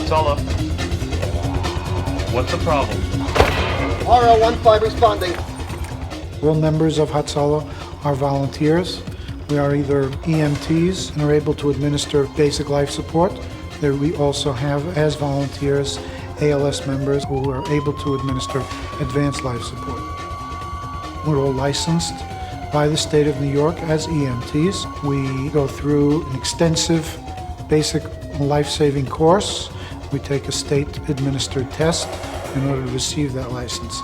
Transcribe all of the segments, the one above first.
Hatzalah. What's the problem? RL-15 responding. All members of Hatzalah are volunteers. We are either EMTs and are able to administer basic life support. There we also have, as volunteers, ALS members who are able to administer advanced life support. We're all licensed by the state of New York as EMTs. We go through an extensive basic life-saving course. We take a state-administered test in order to receive that license.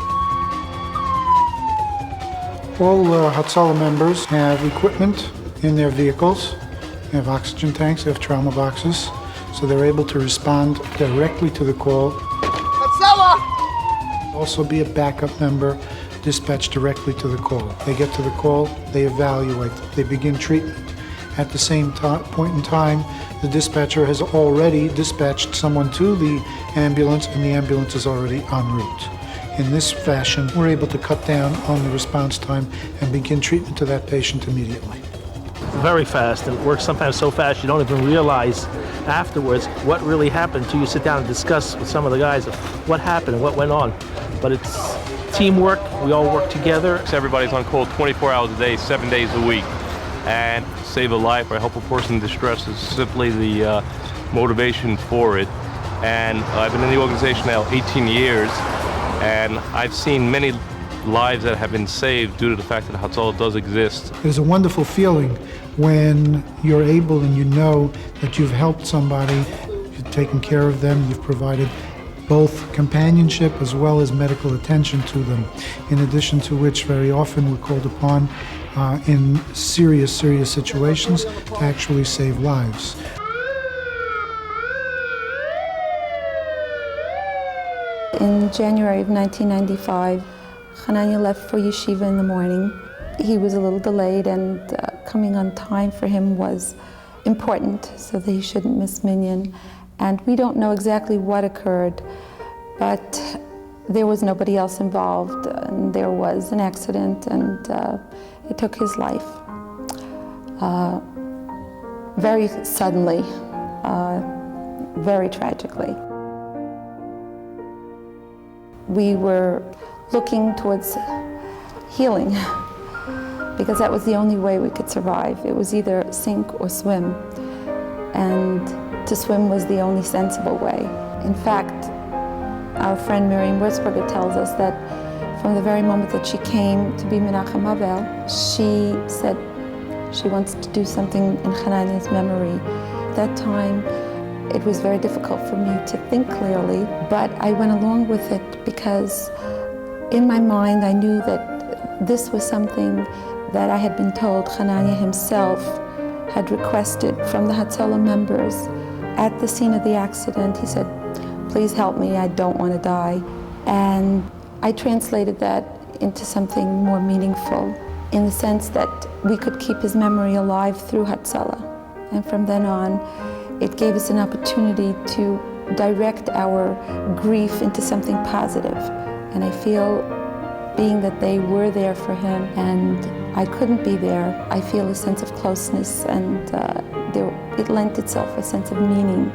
All Hatzalah members have equipment in their vehicles. They have oxygen tanks, they have trauma boxes, so they're able to respond directly to the call. Hatzalah! Also be a backup member dispatched directly to the call. They get to the call, they evaluate, they begin treatment. At the same point in time, the dispatcher has already dispatched someone to the ambulance, and the ambulance is already en route. In this fashion, we're able to cut down on the response time and begin treatment to that patient immediately. Very fast, and it works sometimes so fast you don't even realize afterwards what really happened until you sit down and discuss with some of the guys of what happened and what went on. But it's teamwork, we all work together. Everybody's on call 24 hours a day, 7 days a week. And save a life or help a person in distress is simply the motivation for it. And I've been in the organization now 18 years, and I've seen many lives that have been saved due to the fact that Hatzalah does exist. It's a wonderful feeling when you're able and you know that you've helped somebody, you've taken care of them, you've provided both companionship as well as medical attention to them, in addition to which very often we're called upon in serious situations to actually save lives. In January of 1995, Hanania left for yeshiva in the morning. He was a little delayed, and coming on time for him was important so that he shouldn't miss minyan. And we don't know exactly what occurred, but there was nobody else involved, and there was an accident, and it took his life very suddenly, very tragically. We were looking towards healing because that was the only way we could survive. It was either sink or swim, and to swim was the only sensible way. In fact, our friend Miriam Wurzberger tells us that from the very moment that she came to be Menachem Avel, she said she wants to do something in Hanania's memory. At that time, it was very difficult for me to think clearly, but I went along with it because in my mind I knew that this was something that I had been told Hanania himself had requested from the Hatzalah members. At the scene of the accident, he said, "Please help me, I don't want to die." And I translated that into something more meaningful in the sense that we could keep his memory alive through Hatzalah. And from then on, it gave us an opportunity to direct our grief into something positive. And I feel, being that they were there for him and I couldn't be there, I feel a sense of closeness, and it lent itself a sense of meaning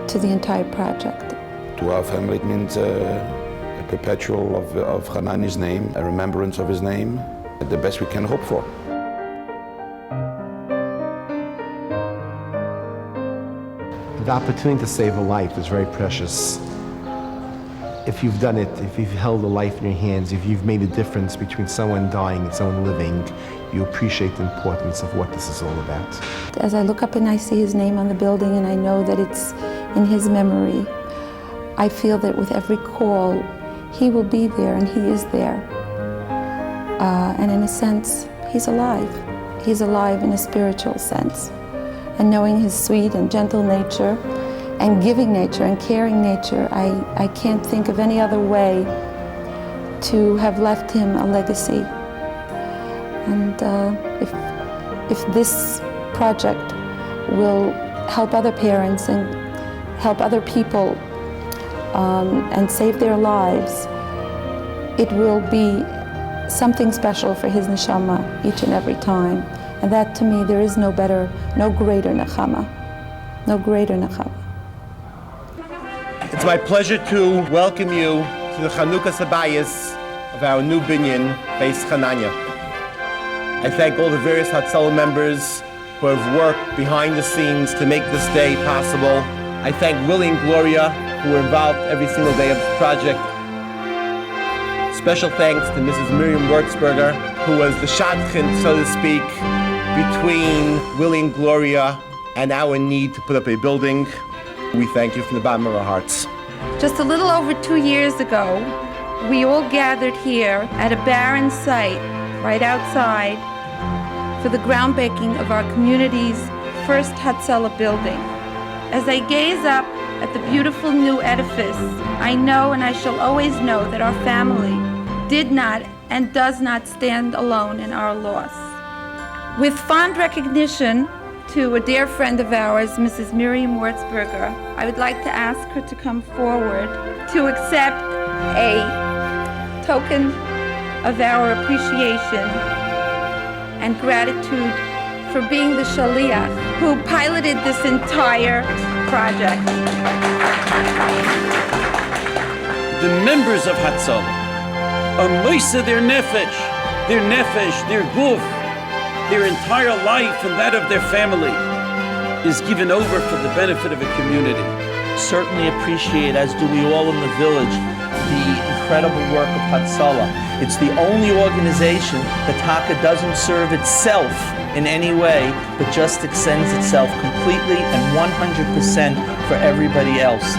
to the entire project. To our family, it means a perpetual of Hanani's name, a remembrance of his name, the best we can hope for. The opportunity to save a life is very precious. If you've done it, if you've held a life in your hands, if you've made a difference between someone dying and someone living, you appreciate the importance of what this is all about. As I look up and I see his name on the building and I know that it's in his memory, I feel that with every call, he will be there, and he is there. And in a sense, he's alive. He's alive in a spiritual sense. And knowing his sweet and gentle nature and giving nature and caring nature, I can't think of any other way to have left him a legacy. And if this project will help other parents and help other people and save their lives, it will be something special for his neshama each and every time. And that, to me, there is no greater nechama, no greater nechama. It's my pleasure to welcome you to the Chanukah Sabayis of our new binyan, Beis Chananya. I thank all the various Hatzalah members who have worked behind the scenes to make this day possible. I thank Willie and Gloria, who were involved every single day of this project. Special thanks to Mrs. Miriam Wurzberger, who was the shadchan, so to speak, between Willie and Gloria and our need to put up a building. We thank you from the bottom of our hearts. Just a little over 2 years ago, we all gathered here at a barren site right outside for the groundbreaking of our community's first Hatzalah building. As I gaze up at the beautiful new edifice, I know and I shall always know that our family did not and does not stand alone in our loss. With fond recognition to a dear friend of ours, Mrs. Miriam Wurzberger, I would like to ask her to come forward to accept a token of our appreciation and gratitude for being the shaliach who piloted this entire project. The members of Hatzalah are moisa their nefesh, their guf, their entire life and that of their family is given over for the benefit of a community. Certainly appreciate, as do we all in the village, the incredible work of Hatzalah. It's the only organization that Taka doesn't serve itself in any way, but just extends itself completely and 100% for everybody else.